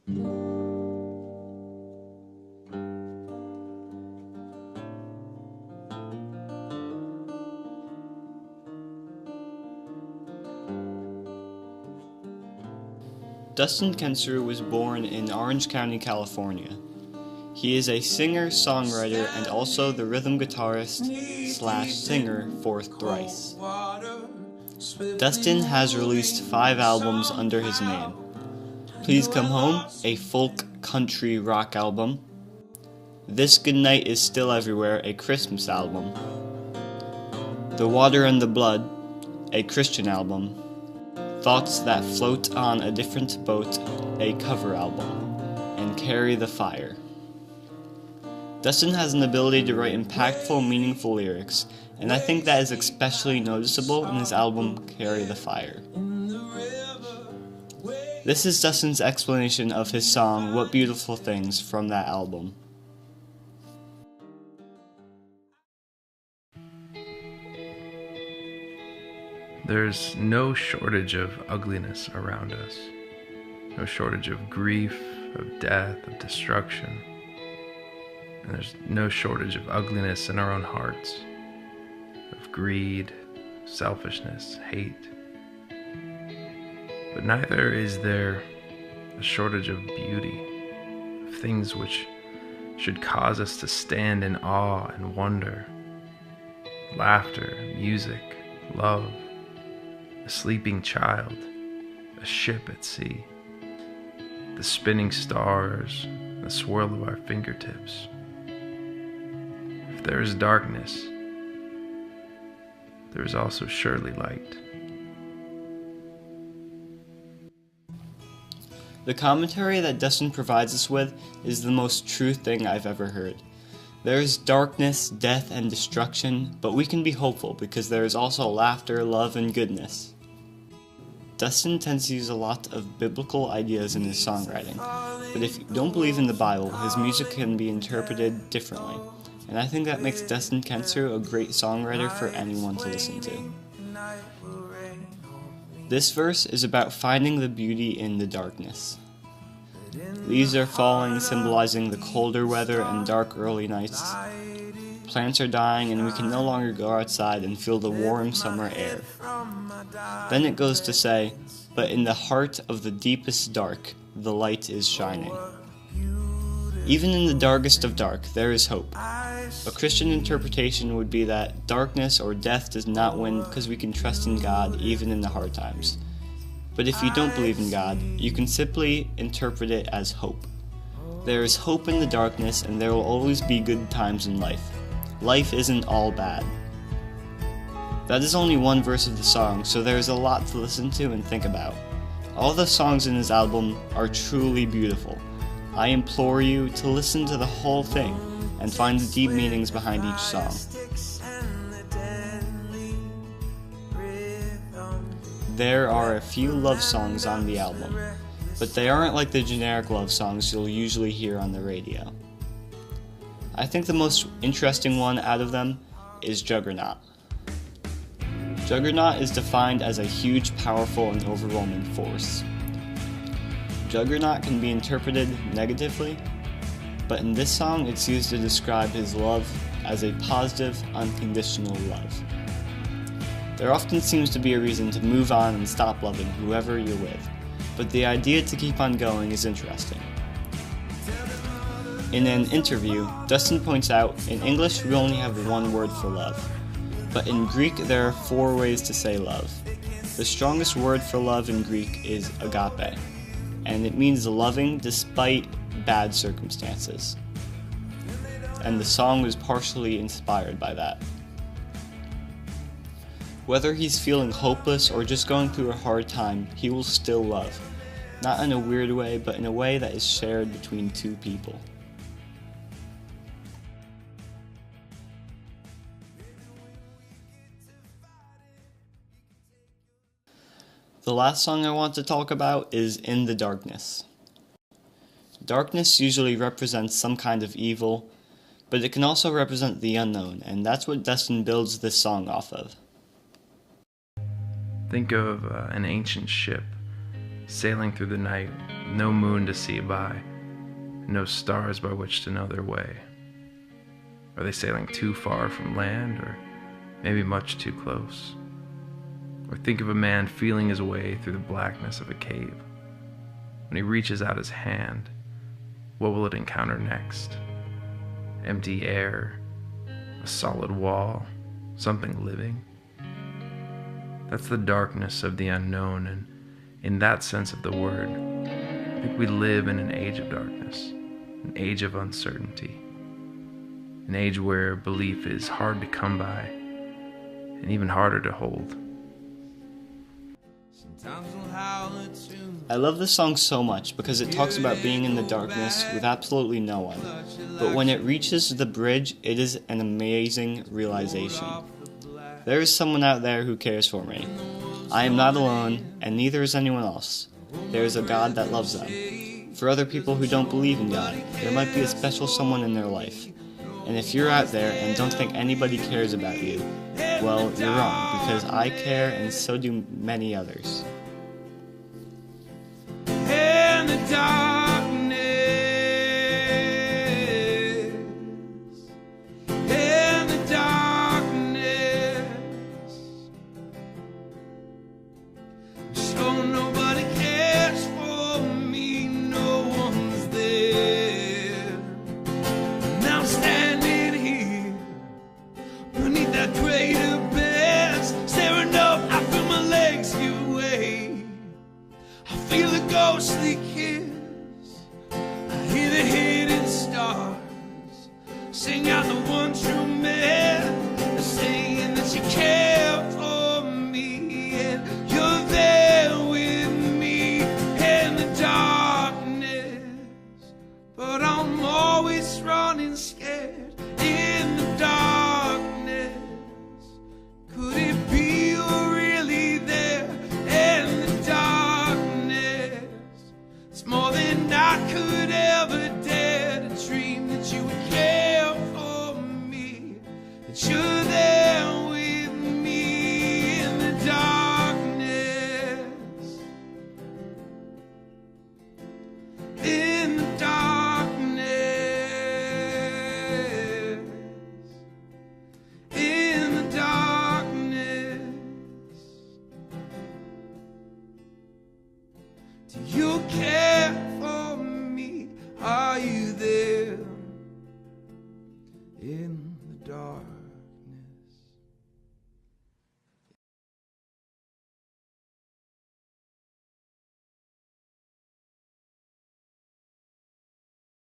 Dustin Kensrue was born in Orange County, California. He is a singer, songwriter, and also the rhythm guitarist/singer for Thrice. Dustin has released 5 albums under his name. Please Come Home, a folk country rock album. This Good Night Is Still Everywhere, a Christmas album. The Water and the Blood, a Christian album. Thoughts That Float on a Different Boat, a cover album. And Carry the Fire. Dustin has an ability to write impactful, meaningful lyrics, and I think that is especially noticeable in his album Carry the Fire. This is Dustin's explanation of his song What Beautiful Things from that album. There's no shortage of ugliness around us, no shortage of grief, of death, of destruction. And there's no shortage of ugliness in our own hearts, of greed, selfishness, hate. But neither is there a shortage of beauty, of things which should cause us to stand in awe and wonder. Laughter, music, love, a sleeping child, a ship at sea, the spinning stars, the swirl of our fingertips. If there is darkness, there is also surely light. The commentary that Dustin provides us with is the most true thing I've ever heard. There is darkness, death, and destruction, but we can be hopeful because there is also laughter, love, and goodness. Dustin tends to use a lot of biblical ideas in his songwriting, but if you don't believe in the Bible, his music can be interpreted differently, and I think that makes Dustin Kensrue a great songwriter for anyone to listen to. This verse is about finding the beauty in the darkness. Leaves are falling, symbolizing the colder weather and dark early nights. Plants are dying and we can no longer go outside and feel the warm summer air. Then it goes to say, but in the heart of the deepest dark, the light is shining. Even in the darkest of dark, there is hope. A Christian interpretation would be that darkness or death does not win because we can trust in God even in the hard times. But if you don't believe in God, you can simply interpret it as hope. There is hope in the darkness and there will always be good times in life. Life isn't all bad. That is only one verse of the song, so there is a lot to listen to and think about. All the songs in his album are truly beautiful. I implore you to listen to the whole thing and find the deep meanings behind each song. There are a few love songs on the album, but they aren't like the generic love songs you'll usually hear on the radio. I think the most interesting one out of them is Juggernaut. Juggernaut is defined as a huge, powerful, and overwhelming force. Juggernaut can be interpreted negatively, but in this song it's used to describe his love as a positive, unconditional love. There often seems to be a reason to move on and stop loving whoever you're with, but the idea to keep on going is interesting. In an interview, Dustin points out, in English we only have one word for love, but in Greek there are 4 ways to say love. The strongest word for love in Greek is agape, and it means loving despite bad circumstances. And the song was partially inspired by that. Whether he's feeling hopeless or just going through a hard time, he will still love. Not in a weird way, but in a way that is shared between 2 people. The last song I want to talk about is In the Darkness. Darkness usually represents some kind of evil, but it can also represent the unknown, and that's what Dustin builds this song off of. Think of an ancient ship sailing through the night no moon to see by, no stars by which to know their way. Are they sailing too far from land, or maybe much too close? Or think of a man feeling his way through the blackness of a cave. When he reaches out his hand, what will it encounter next? Empty air, a solid wall, something living? That's the darkness of the unknown, and in that sense of the word, I think we live in an age of darkness, an age of uncertainty, an age where belief is hard to come by and even harder to hold. I love this song so much because it talks about being in the darkness with absolutely no one, but when it reaches the bridge, it is an amazing realization. There is someone out there who cares for me. I am not alone, and neither is anyone else. There is a God that loves them. For other people who don't believe in God, there might be a special someone in their life. And if you're out there and don't think anybody cares about you, well, you're wrong, because I care and so do many others. In the darkness, in the darkness, so nobody cares for me, no one's there. Now I'm standing here beneath that greater best, staring up, I feel my legs give way. I feel a ghostly kiss, I hear the hidden stars sing out the one true man, saying that you care for me and you're there with me in the darkness. But I'm always running scared in the darkness. Could it be you're really there in the darkness? It's more than I could ever